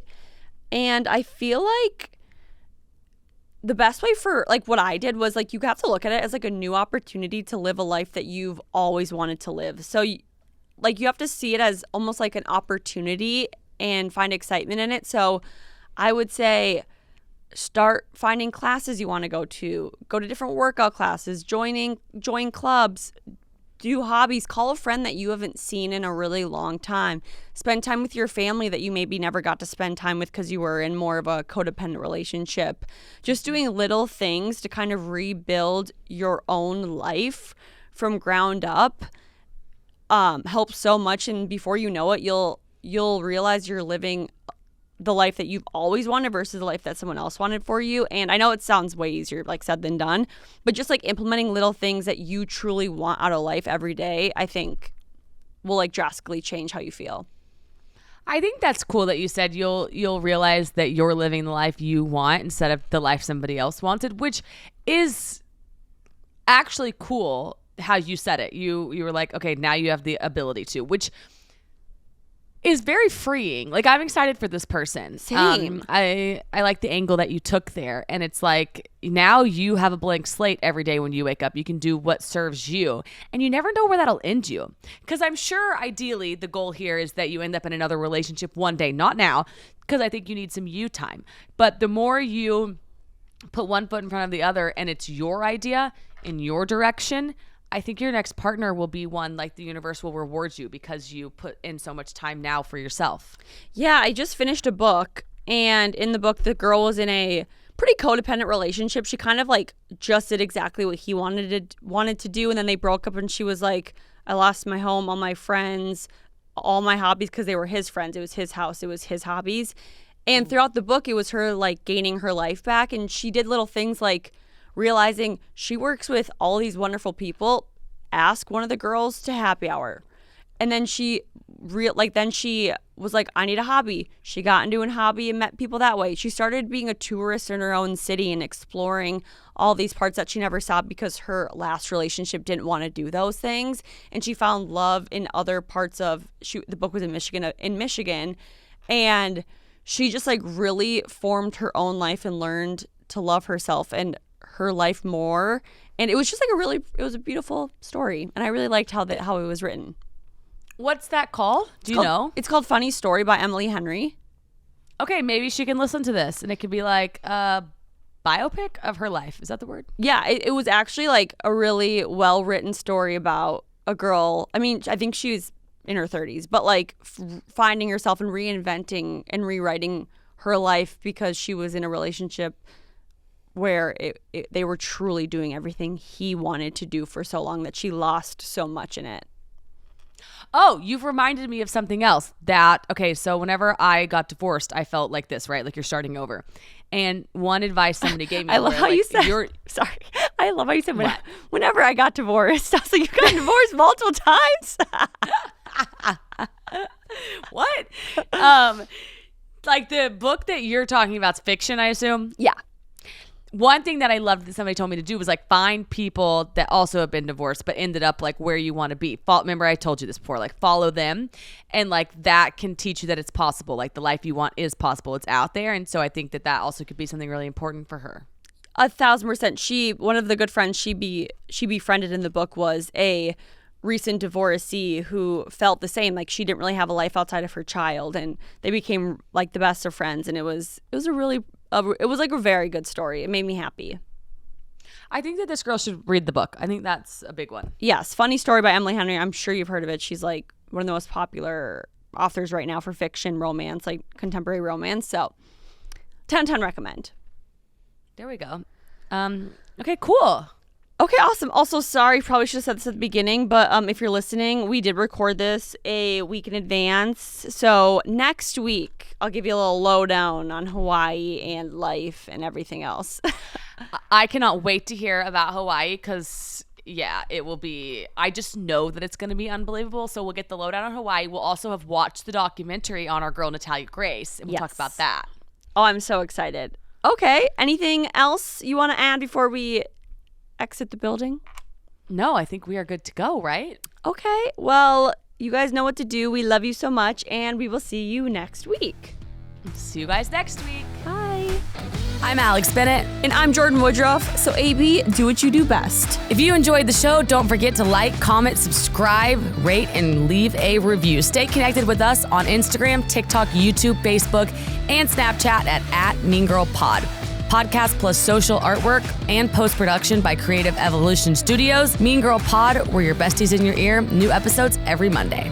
And I feel like the best way for like what I did was like you have to look at it as like a new opportunity to live a life that you've always wanted to live. So like you have to see it as almost like an opportunity and find excitement in it. So I would say start finding classes you want to go to different workout classes, join clubs, do hobbies, call a friend that you haven't seen in a really long time. Spend time with your family that you maybe never got to spend time with because you were in more of a codependent relationship. Just doing little things to kind of rebuild your own life from ground up helps so much. And before you know it, you'll realize you're living the life that you've always wanted versus the life that someone else wanted for you. And I know it sounds way easier like said than done, but just like implementing little things that you truly want out of life every day, I think will like drastically change how you feel. I think that's cool that you said you'll realize that you're living the life you want instead of the life somebody else wanted, which is actually cool how you said it. You were like, okay, now you have the ability to, which is very freeing. Like I'm excited for this person. Same. I like the angle that you took there. And it's like now you have a blank slate every day when you wake up. You can do what serves you. And you never know where that'll end you. Because I'm sure ideally the goal here is that you end up in another relationship one day. Not now. Because I think you need some you time. But the more you put one foot in front of the other and it's your idea in your direction, I think your next partner will be one like the universe will reward you because you put in so much time now for yourself. Yeah, I just finished a book, and in the book, the girl was in a pretty codependent relationship. She kind of like just did exactly what he wanted to do, and then they broke up, and she was like, I lost my home, all my friends, all my hobbies because they were his friends. It was his house. It was his hobbies. And throughout the book, it was her like gaining her life back, and she did little things like realizing she works with all these wonderful people. Ask one of the girls to happy hour. And then she was like, I need a hobby. She got into a hobby and met people that way. She started being a tourist in her own city and exploring all these parts that she never saw because her last relationship didn't want to do those things. And she found love in other parts of the book was in Michigan. And she just like really formed her own life and learned to love herself and her life more. And it was just like it was a beautiful story. And I really liked how it was written. What's that called? Do you know? It's called Funny Story by Emily Henry. Okay, maybe she can listen to this and it could be like a biopic of her life. Is that the word? Yeah, it was actually like a really well-written story about a girl. I mean, I think she was in her 30s, but like finding herself and reinventing and rewriting her life because she was in a relationship where they were truly doing everything he wanted to do for so long that she lost so much in it. Oh, you've reminded me of something else okay, so whenever I got divorced, I felt like this, right? Like you're starting over. And one advice somebody gave me. I love how you said, sorry. I love how you said, whenever I got divorced. I was like, you got divorced multiple times? What? Like the book that you're talking about is fiction, I assume? Yeah. One thing that I loved that somebody told me to do was like find people that also have been divorced but ended up like where you want to be. Remember I told you this before, like follow them, and like that can teach you that it's possible. Like the life you want is possible. It's out there. And so I think that also could be something really important for her. 1,000%. One of the good friends she befriended in the book was a recent divorcee who felt the same. Like she didn't really have a life outside of her child, and they became like the best of friends. And it was like a very good story. It made me happy. I think that this girl should read the book. I think that's a big one. Yes. Funny Story by Emily Henry. I'm sure you've heard of it. She's like one of the most popular authors right now for fiction, romance, like contemporary romance. So 10/10 recommend. There we go. Okay, cool. Okay, awesome. Also, sorry, probably should have said this at the beginning, but if you're listening, we did record this a week in advance. So next week, I'll give you a little lowdown on Hawaii and life and everything else. I cannot wait to hear about Hawaii because, yeah, it will be. I just know that it's going to be unbelievable. So we'll get the lowdown on Hawaii. We'll also have watched the documentary on our girl, Natalia Grace, and we'll talk about that. Oh, I'm so excited. Okay, anything else you want to add before we exit the building? No, I think we are good to go, right? Okay, well, you guys know what to do. We love you so much, and we will see you next week. See you guys next week. Bye. I'm Alex Bennett. And I'm Jordyn Woodruff. So, AB, do what you do best. If you enjoyed the show, don't forget to like, comment, subscribe, rate, and leave a review. Stay connected with us on Instagram, TikTok, YouTube, Facebook, and Snapchat at @MeanGirlPod. Podcast plus social artwork and post-production by Creative Evolution Studios. Mean Girl Pod, we're your besties in your ear. New episodes every Monday.